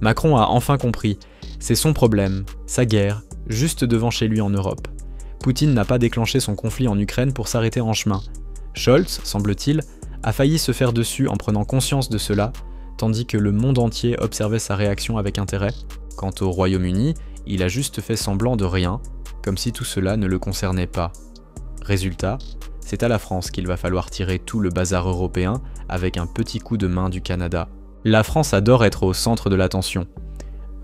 Macron a enfin compris, c'est son problème, sa guerre, juste devant chez lui en Europe. Poutine n'a pas déclenché son conflit en Ukraine pour s'arrêter en chemin. Scholz, semble-t-il, a failli se faire dessus en prenant conscience de cela, tandis que le monde entier observait sa réaction avec intérêt. Quant au Royaume-Uni, il a juste fait semblant de rien, comme si tout cela ne le concernait pas. Résultat, c'est à la France qu'il va falloir tirer tout le bazar européen avec un petit coup de main du Canada. La France adore être au centre de l'attention.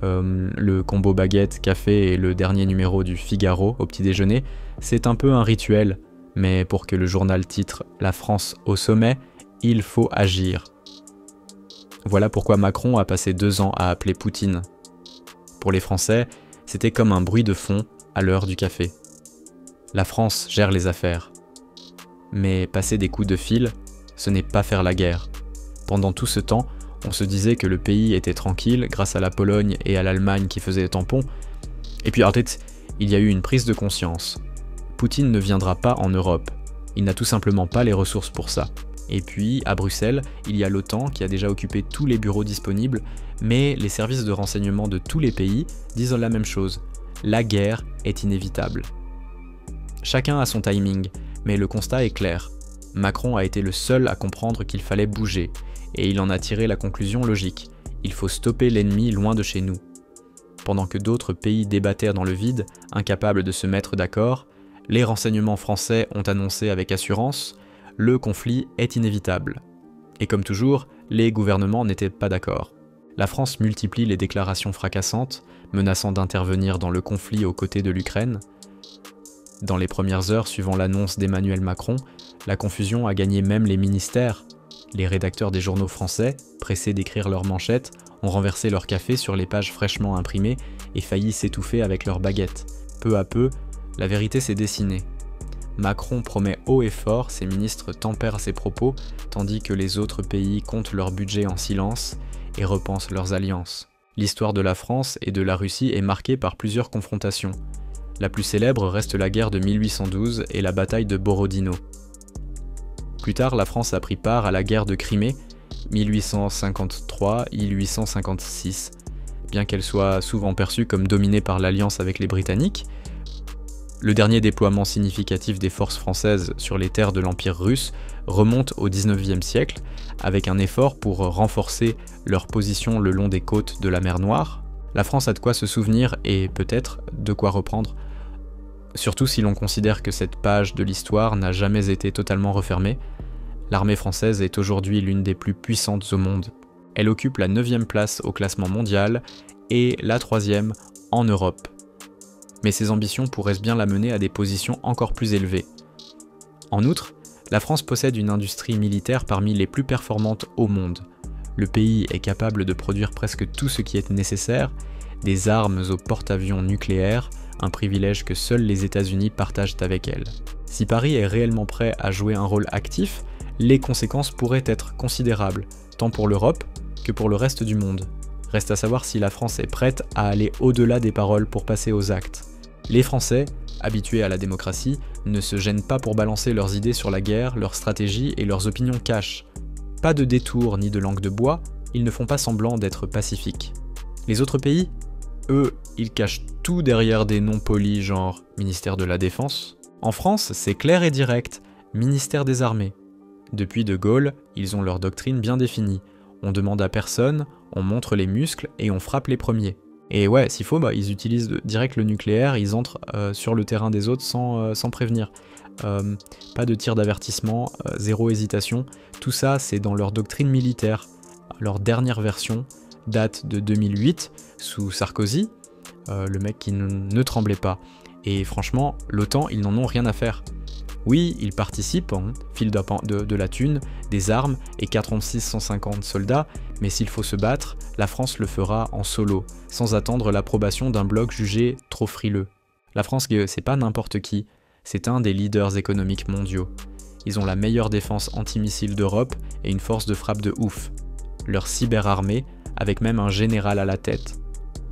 Le combo baguette, café et le dernier numéro du Figaro au petit déjeuner, c'est un peu un rituel, mais pour que le journal titre « La France au sommet », il faut agir. Voilà pourquoi Macron a passé 2 ans à appeler Poutine. Pour les Français, c'était comme un bruit de fond à l'heure du café. La France gère les affaires. Mais passer des coups de fil, ce n'est pas faire la guerre. Pendant tout ce temps, on se disait que le pays était tranquille grâce à la Pologne et à l'Allemagne qui faisaient tampon. Et puis en fait, il y a eu une prise de conscience. Poutine ne viendra pas en Europe. Il n'a tout simplement pas les ressources pour ça. Et puis, à Bruxelles, il y a l'OTAN qui a déjà occupé tous les bureaux disponibles, mais les services de renseignement de tous les pays disent la même chose. La guerre est inévitable. Chacun a son timing, mais le constat est clair. Macron a été le seul à comprendre qu'il fallait bouger, et il en a tiré la conclusion logique. Il faut stopper l'ennemi loin de chez nous. Pendant que d'autres pays débattaient dans le vide, incapables de se mettre d'accord, les renseignements français ont annoncé avec assurance « le conflit est inévitable ». Et comme toujours, les gouvernements n'étaient pas d'accord. La France multiplie les déclarations fracassantes, menaçant d'intervenir dans le conflit aux côtés de l'Ukraine. Dans les premières heures suivant l'annonce d'Emmanuel Macron, la confusion a gagné même les ministères. Les rédacteurs des journaux français, pressés d'écrire leurs manchettes, ont renversé leur café sur les pages fraîchement imprimées et failli s'étouffer avec leurs baguettes. Peu à peu, la vérité s'est dessinée. Macron promet haut et fort, ses ministres tempèrent ses propos, tandis que les autres pays comptent leur budget en silence et repensent leurs alliances. L'histoire de la France et de la Russie est marquée par plusieurs confrontations. La plus célèbre reste la guerre de 1812 et la bataille de Borodino. Plus tard, la France a pris part à la guerre de Crimée, 1853-1856. Bien qu'elle soit souvent perçue comme dominée par l'alliance avec les Britanniques, le dernier déploiement significatif des forces françaises sur les terres de l'Empire russe remonte au XIXe siècle, avec un effort pour renforcer leur position le long des côtes de la mer Noire. La France a de quoi se souvenir et peut-être de quoi reprendre, surtout si l'on considère que cette page de l'histoire n'a jamais été totalement refermée. L'armée française est aujourd'hui l'une des plus puissantes au monde. Elle occupe la 9e place au classement mondial et la 3e en Europe. Mais ses ambitions pourraient bien la mener à des positions encore plus élevées. En outre, la France possède une industrie militaire parmi les plus performantes au monde. Le pays est capable de produire presque tout ce qui est nécessaire, des armes aux porte-avions nucléaires, un privilège que seuls les États-Unis partagent avec elle. Si Paris est réellement prêt à jouer un rôle actif, les conséquences pourraient être considérables, tant pour l'Europe que pour le reste du monde. Reste à savoir si la France est prête à aller au-delà des paroles pour passer aux actes. Les Français, habitués à la démocratie, ne se gênent pas pour balancer leurs idées sur la guerre, leurs stratégies et leurs opinions cash. Pas de détour ni de langue de bois, ils ne font pas semblant d'être pacifiques. Les autres pays, eux, ils cachent tout derrière des noms polis genre ministère de la Défense. En France, c'est clair et direct, ministère des Armées. Depuis De Gaulle, ils ont leur doctrine bien définie. On demande à personne, on montre les muscles et on frappe les premiers. Et ouais, s'il faut, ils utilisent direct le nucléaire, ils entrent sur le terrain des autres sans prévenir. Pas de tir d'avertissement, zéro hésitation. Tout ça, c'est dans leur doctrine militaire. Leur dernière version date de 2008, sous Sarkozy, le mec qui ne tremblait pas. Et franchement, l'OTAN, ils n'en ont rien à faire. Oui, ils participent, filent de la thune, des armes et 4 650 soldats, mais s'il faut se battre, la France le fera en solo, sans attendre l'approbation d'un bloc jugé trop frileux. La France, c'est pas n'importe qui, c'est un des leaders économiques mondiaux. Ils ont la meilleure défense antimissile d'Europe et une force de frappe de ouf. Leur cyberarmée, avec même un général à la tête.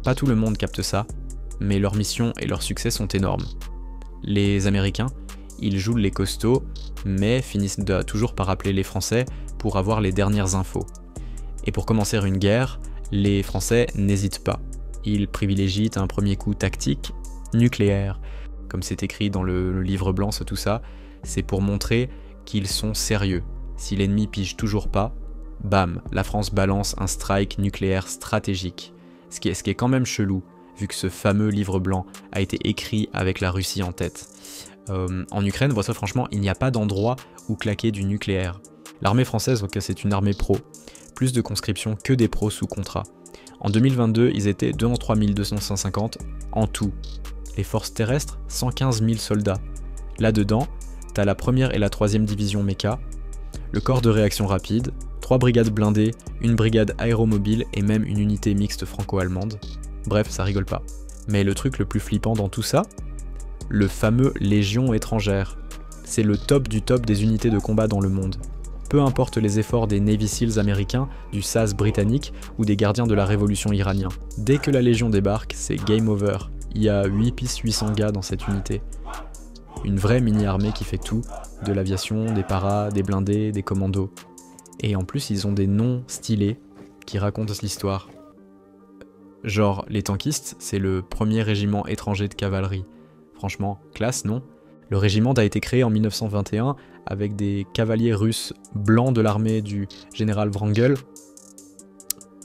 Pas tout le monde capte ça, mais leur mission et leur succès sont énormes. Les Américains, ils jouent les costauds, mais finissent toujours par appeler les Français pour avoir les dernières infos. Et pour commencer une guerre, Les Français n'hésitent pas. Ils privilégient un premier coup tactique, nucléaire. Comme c'est écrit dans le livre blanc, tout ça, c'est pour montrer qu'ils sont sérieux. Si l'ennemi pige toujours pas, bam, la France balance un strike nucléaire stratégique. Ce qui est quand même chelou, vu que ce fameux livre blanc a été écrit avec la Russie en tête. En Ukraine, ça, franchement, il n'y a pas d'endroit où claquer du nucléaire. L'armée française, c'est une armée pro. Plus de conscription que des pros sous contrat. En 2022, ils étaient 23 250 en tout. Les forces terrestres, 115 000 soldats. Là-dedans, t'as la 1re et la 3e division méca, le corps de réaction rapide, 3 brigades blindées, une brigade aéromobile et même une unité mixte franco-allemande. Bref, ça rigole pas. Mais le truc le plus flippant dans tout ça, le fameux Légion étrangère. C'est le top du top des unités de combat dans le monde. Peu importe les efforts des Navy Seals américains, du SAS britannique ou des gardiens de la révolution iranien. Dès que la Légion débarque, c'est game over. Il y a 800 gars dans cette unité. Une vraie mini-armée qui fait tout, de l'aviation, des paras, des blindés, des commandos. Et en plus, ils ont des noms stylés qui racontent l'histoire. Genre, les tankistes, c'est le 1er régiment étranger de cavalerie. Franchement, classe, non? Le régiment a été créé en 1921 avec des cavaliers russes blancs de l'armée du général Wrangel.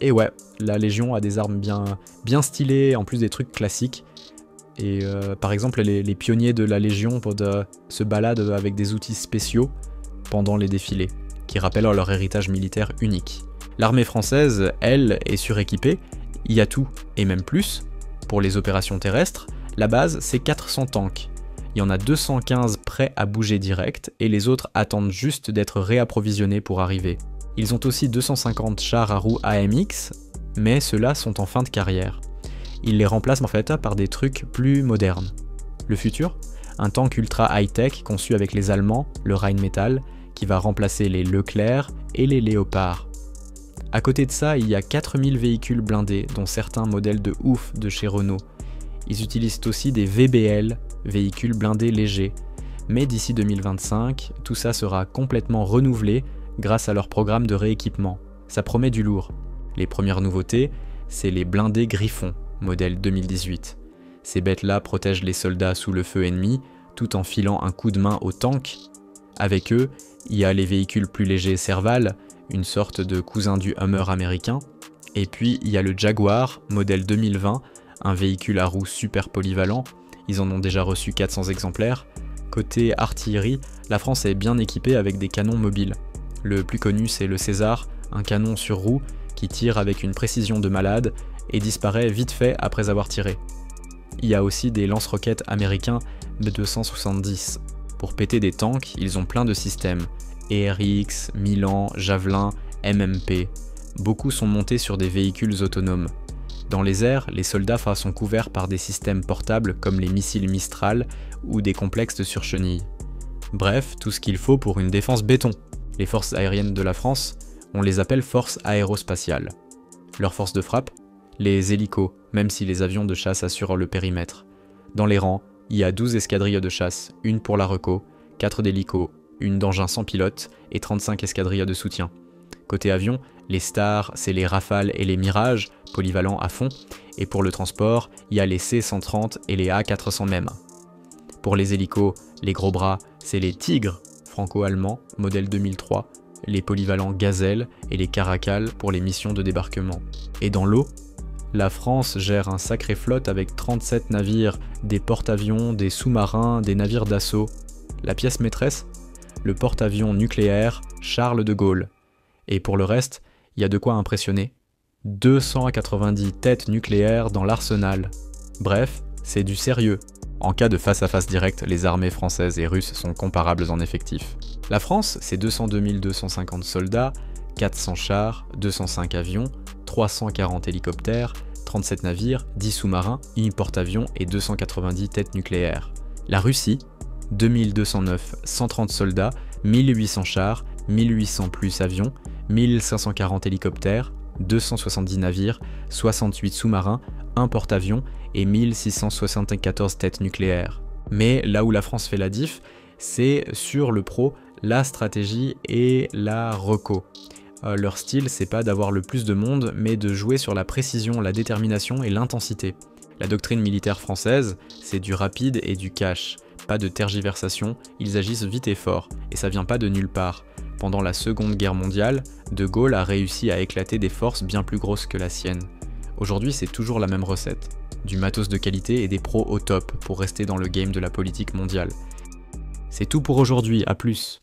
Et ouais, la Légion a des armes bien stylées, en plus des trucs classiques. Et par exemple, les pionniers de la Légion se baladent avec des outils spéciaux pendant les défilés, qui rappellent leur héritage militaire unique. L'armée française, elle, est suréquipée, il y a tout, et même plus. Pour les opérations terrestres, la base, c'est 400 tanks. Il y en a 215 prêts à bouger direct, et les autres attendent juste d'être réapprovisionnés pour arriver. Ils ont aussi 250 chars à roues AMX, mais ceux-là sont en fin de carrière. Ils les remplacent en fait par des trucs plus modernes. Le futur? Un tank ultra high-tech conçu avec les Allemands, le Rheinmetall, qui va remplacer les Leclerc et les Léopard. À côté de ça, il y a 4000 véhicules blindés, dont certains modèles de ouf de chez Renault. Ils utilisent aussi des VBL, véhicules blindés légers. Mais d'ici 2025, tout ça sera complètement renouvelé grâce à leur programme de rééquipement. Ça promet du lourd. Les premières nouveautés, c'est les blindés Griffon, modèle 2018. Ces bêtes-là protègent les soldats sous le feu ennemi, tout en filant un coup de main aux tanks. Avec eux, il y a les véhicules plus légers Serval, une sorte de cousin du Hummer américain. Et puis, il y a le Jaguar, modèle 2020, un véhicule à roues super polyvalent. Ils en ont déjà reçu 400 exemplaires. Côté artillerie, la France est bien équipée avec des canons mobiles. Le plus connu, c'est le César, un canon sur roue qui tire avec une précision de malade et disparaît vite fait après avoir tiré. Il y a aussi des lance-roquettes américains M270. Pour péter des tanks, ils ont plein de systèmes. ERX, Milan, Javelin, MMP. Beaucoup sont montés sur des véhicules autonomes. Dans les airs, les soldats sont couverts par des systèmes portables comme les missiles Mistral ou des complexes de surchenilles. Bref, tout ce qu'il faut pour une défense béton. Les forces aériennes de la France, on les appelle forces aérospatiales. Leur force de frappe? Les hélicos, même si les avions de chasse assurent le périmètre. Dans les rangs, il y a 12 escadrilles de chasse, une pour la reco, 4 d'hélicos, une d'engins sans pilote et 35 escadrilles de soutien. Côté avion, les stars, c'est les Rafales et les Mirage, polyvalents à fond, et pour le transport, il y a les C-130 et les A-400 même. Pour les hélicos, les gros bras, c'est les Tigres, franco-allemands, modèle 2003, les polyvalents Gazelle et les Caracal pour les missions de débarquement. Et dans l'eau, la France gère un sacré flotte avec 37 navires, des porte-avions, des sous-marins, des navires d'assaut. La pièce maîtresse? Le porte-avions nucléaire Charles de Gaulle. Et pour le reste, il y a de quoi impressionner. 290 têtes nucléaires dans l'arsenal. Bref, c'est du sérieux. En cas de face-à-face direct, les armées françaises et russes sont comparables en effectifs. La France, c'est 202 250 soldats, 400 chars, 205 avions, 340 hélicoptères, 37 navires, 10 sous-marins, 1 porte-avions et 290 têtes nucléaires. La Russie, 2209, 130 soldats, 1800 chars, 1800 plus avions, 1540 hélicoptères, 270 navires, 68 sous-marins, 1 porte-avions et 1674 têtes nucléaires. Mais là où la France fait la diff, c'est sur le pro, la stratégie et la reco. Leur style, c'est pas d'avoir le plus de monde, mais de jouer sur la précision, la détermination et l'intensité. La doctrine militaire française, c'est du rapide et du cash. Pas de tergiversation, ils agissent vite et fort, et ça vient pas de nulle part. Pendant la Seconde Guerre mondiale, De Gaulle a réussi à éclater des forces bien plus grosses que la sienne. Aujourd'hui, c'est toujours la même recette. Du matos de qualité et des pros au top pour rester dans le game de la politique mondiale. C'est tout pour aujourd'hui, à plus.